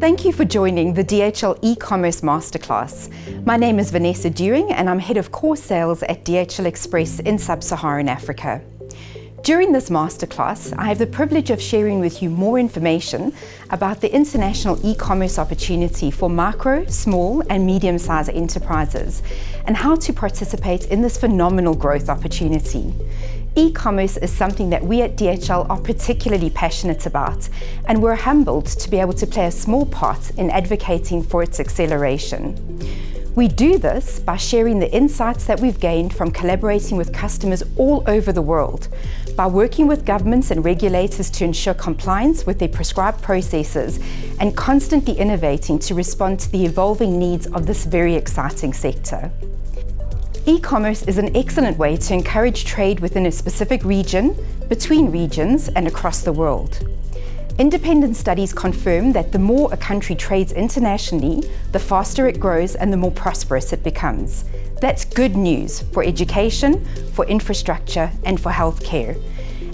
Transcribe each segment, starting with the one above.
Thank you for joining the DHL e-commerce masterclass. My name is Vanessa Dewing and I'm head of core sales at DHL Express in sub-Saharan Africa. During this masterclass, I have the privilege of sharing with you more information about the international e-commerce opportunity for micro, small and medium-sized enterprises and how to participate in this phenomenal growth opportunity. E-commerce is something that we at DHL are particularly passionate about, and we're humbled to be able to play a small part in advocating for its acceleration. We do this by sharing the insights that we've gained from collaborating with customers all over the world, by working with governments and regulators to ensure compliance with their prescribed processes, and constantly innovating to respond to the evolving needs of this very exciting sector. E-commerce is an excellent way to encourage trade within a specific region, between regions, and across the world. Independent studies confirm that the more a country trades internationally, the faster it grows and the more prosperous it becomes. That's good news for education, for infrastructure, and for healthcare.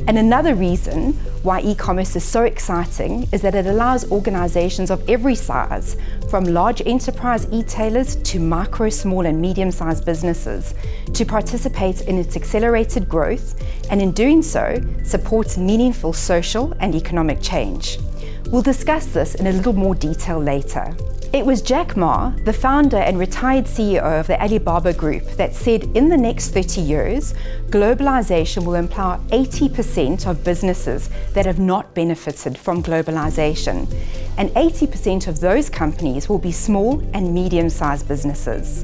And another reason why e-commerce is so exciting is that it allows organizations of every size, from large enterprise e-tailers to micro, small and medium-sized businesses, to participate in its accelerated growth, and in doing so, supports meaningful social and economic change. We'll discuss this in a little more detail later. It was Jack Ma, the founder and retired CEO of the Alibaba Group, that said in the next 30 years, globalization will empower 80% of businesses that have not benefited from globalization. And 80% of those companies will be small and medium-sized businesses.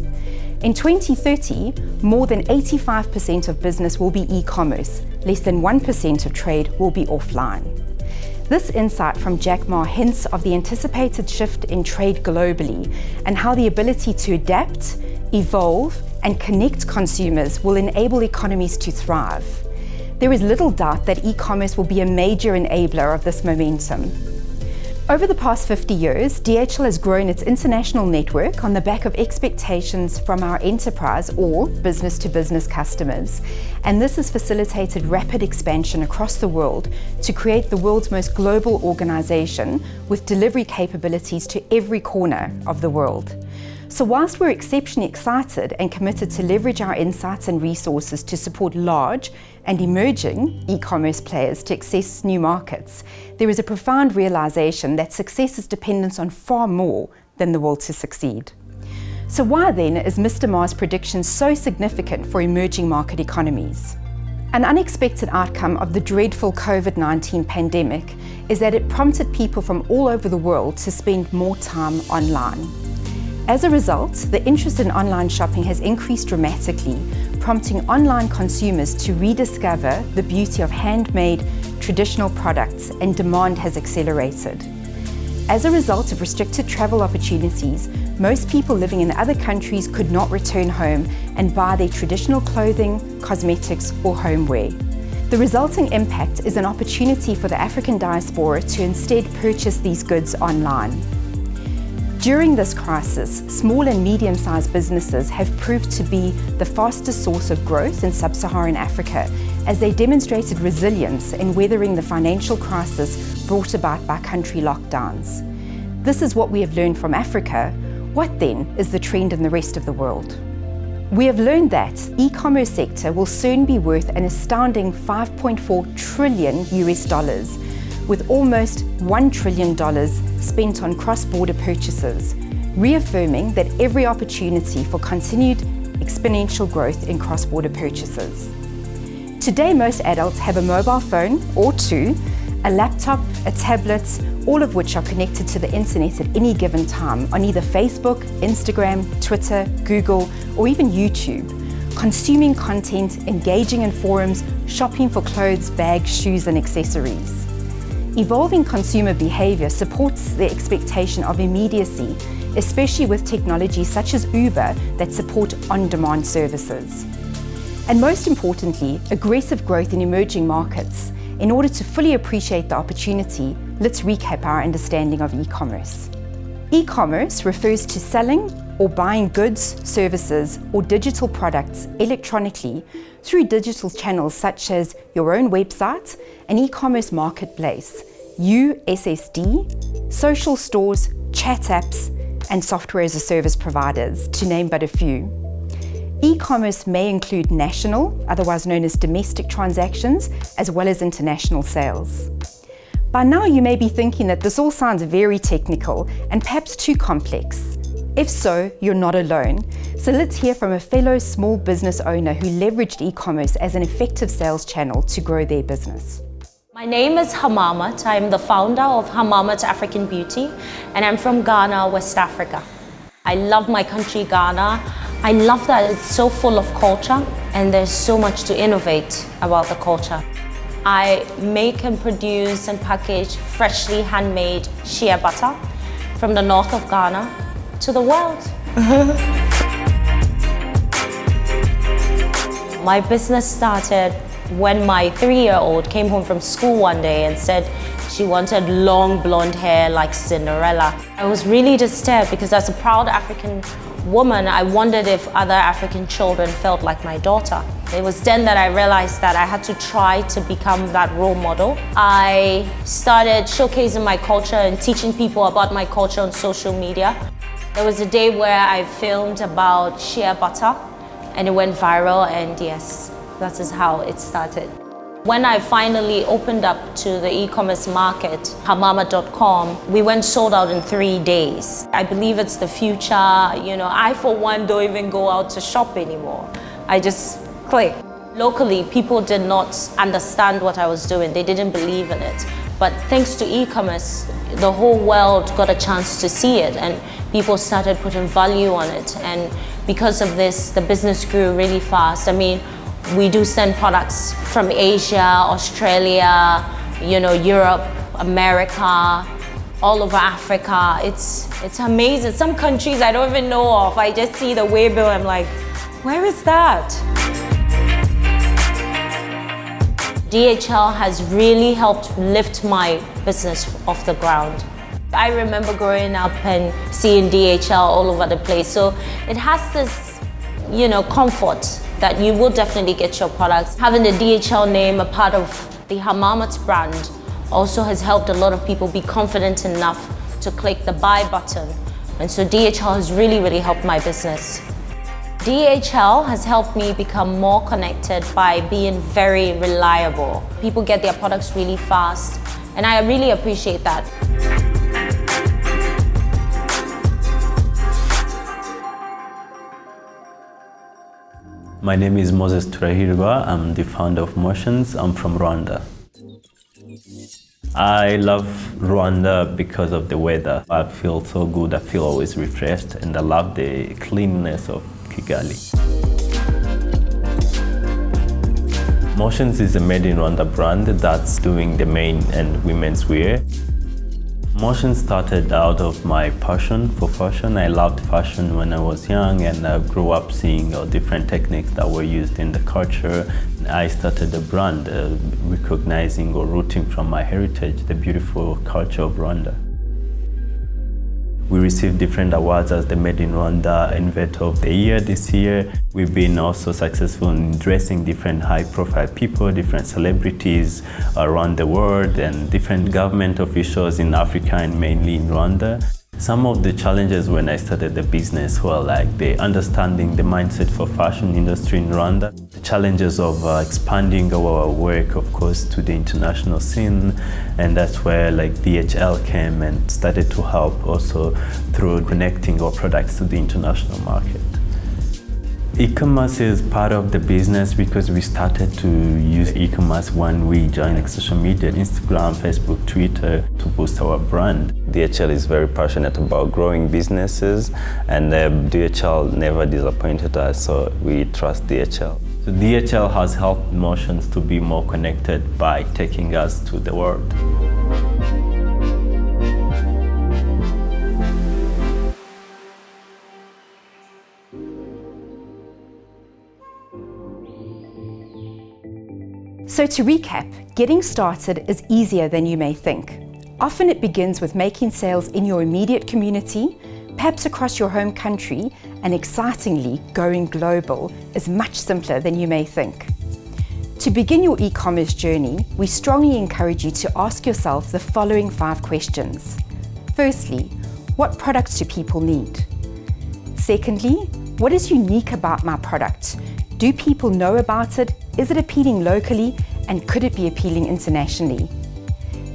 In 2030, more than 85% of business will be e-commerce. Less than 1% of trade will be offline. This insight from Jack Ma hints of the anticipated shift in trade globally and how the ability to adapt, evolve, and connect consumers will enable economies to thrive. There is little doubt that e-commerce will be a major enabler of this momentum. Over the past 50 years, DHL has grown its international network on the back of expectations from our enterprise or business-to-business customers, and this has facilitated rapid expansion across the world to create the world's most global organization with delivery capabilities to every corner of the world. So whilst we're exceptionally excited and committed to leverage our insights and resources to support large and emerging e-commerce players to access new markets, there is a profound realization that success is dependent on far more than the will to succeed. So why then is Mr. Ma's prediction so significant for emerging market economies? An unexpected outcome of the dreadful COVID-19 pandemic is that it prompted people from all over the world to spend more time online. As a result, the interest in online shopping has increased dramatically, prompting online consumers to rediscover the beauty of handmade, traditional products, and demand has accelerated. As a result of restricted travel opportunities, most people living in other countries could not return home and buy their traditional clothing, cosmetics, or homeware. The resulting impact is an opportunity for the African diaspora to instead purchase these goods online. During this crisis, small and medium-sized businesses have proved to be the fastest source of growth in sub-Saharan Africa as they demonstrated resilience in weathering the financial crisis brought about by country lockdowns. This is what we have learned from Africa. What then is the trend in the rest of the world? We have learned that the e-commerce sector will soon be worth an astounding $5.4 trillion US, with almost $1 trillion spent on cross-border purchases, reaffirming that every opportunity for continued exponential growth in cross-border purchases. Today, most adults have a mobile phone or two, a laptop, a tablet, all of which are connected to the internet at any given time on either Facebook, Instagram, Twitter, Google, or even YouTube, consuming content, engaging in forums, shopping for clothes, bags, shoes, and accessories. Evolving consumer behavior supports the expectation of immediacy, especially with technologies such as Uber that support on-demand services. And most importantly, aggressive growth in emerging markets. In order to fully appreciate the opportunity, let's recap our understanding of e-commerce. E-commerce refers to selling or buying goods, services, or digital products electronically through digital channels such as your own website, an e-commerce marketplace, USSD, social stores, chat apps, and software as a service providers, to name but a few. E-commerce may include national, otherwise known as domestic transactions, as well as international sales. By now you may be thinking that this all sounds very technical and perhaps too complex. If so, you're not alone. So let's hear from a fellow small business owner who leveraged e-commerce as an effective sales channel to grow their business. My name is Hamama. I'm the founder of Hamama African Beauty, and I'm from Ghana, West Africa. I love my country, Ghana. I love that it's so full of culture and there's so much to innovate about the culture. I make and produce and package freshly handmade shea butter from the north of Ghana to the world. My business started when my 3-year-old came home from school one day and said she wanted long blonde hair like Cinderella. I was really disturbed because as a proud African woman, I wondered if other African children felt like my daughter. It was then that I realized that I had to try to become that role model. I started showcasing my culture and teaching people about my culture on social media. There was a day where I filmed about shea butter and it went viral, and yes, that is how it started. When I finally opened up to the e-commerce market, Hamama.com, we went sold out in 3 days. I believe it's the future. I for one don't even go out to shop anymore. I just click. Locally, people did not understand what I was doing. They didn't believe in it. But thanks to e-commerce, the whole world got a chance to see it and people started putting value on it. And because of this, the business grew really fast. We do send products from Asia, Australia, Europe, America, all over Africa. It's amazing. Some countries I don't even know of. I just see the way bill, I'm like, where is that? DHL has really helped lift my business off the ground. I remember growing up and seeing DHL all over the place. So it has this, comfort that you will definitely get your products. Having the DHL name a part of the Hamama brand also has helped a lot of people be confident enough to click the buy button. And so DHL has really, really helped my business. DHL has helped me become more connected by being very reliable. People get their products really fast, and I really appreciate that. My name is Moses Turahirwa. I'm the founder of Motions. I'm from Rwanda. I love Rwanda because of the weather. I feel so good, I feel always refreshed, and I love the cleanliness of Kigali. Motions is a made in Rwanda brand that's doing the men and women's wear. Motion started out of my passion for fashion. I loved fashion when I was young, and I grew up seeing different techniques that were used in the culture. I started the brand recognizing or rooting from my heritage, the beautiful culture of Rwanda. We received different awards as the Made in Rwanda Innovator of the Year this year. We've been also successful in dressing different high-profile people, different celebrities around the world, and different government officials in Africa and mainly in Rwanda. Some of the challenges when I started the business were like the understanding the mindset for fashion industry in Rwanda, the challenges of expanding our work, of course, to the international scene, and that's where DHL came and started to help also through connecting our products to the international market. E-commerce is part of the business because we started to use e-commerce when we joined social media, Instagram, Facebook, Twitter, to boost our brand. DHL is very passionate about growing businesses, and DHL never disappointed us, so we trust DHL. So DHL has helped Motions to be more connected by taking us to the world. So to recap, getting started is easier than you may think. Often it begins with making sales in your immediate community, perhaps across your home country, and excitingly, going global is much simpler than you may think. To begin your e-commerce journey, we strongly encourage you to ask yourself the following 5 questions. Firstly, What products do people need? Secondly, what is unique about my product? Do people know about it? Is it appealing locally? And could it be appealing internationally?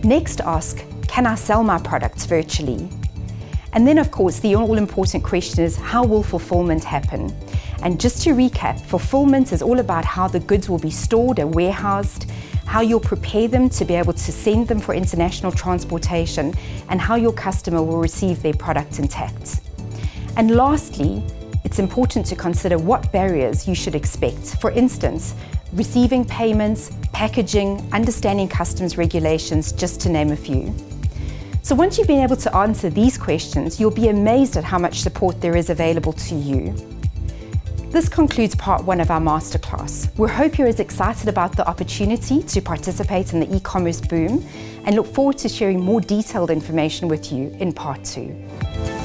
Next, ask, can I sell my products virtually? And then, of course, the all-important question is, how will fulfillment happen? And just to recap, fulfillment is all about how the goods will be stored and warehoused, how you'll prepare them to be able to send them for international transportation, and how your customer will receive their product intact. And lastly, it's important to consider what barriers you should expect. For instance, receiving payments, packaging, understanding customs regulations, just to name a few. So once you've been able to answer these questions, you'll be amazed at how much support there is available to you. This concludes part 1 of our masterclass. We hope you're as excited about the opportunity to participate in the e-commerce boom and look forward to sharing more detailed information with you in part 2.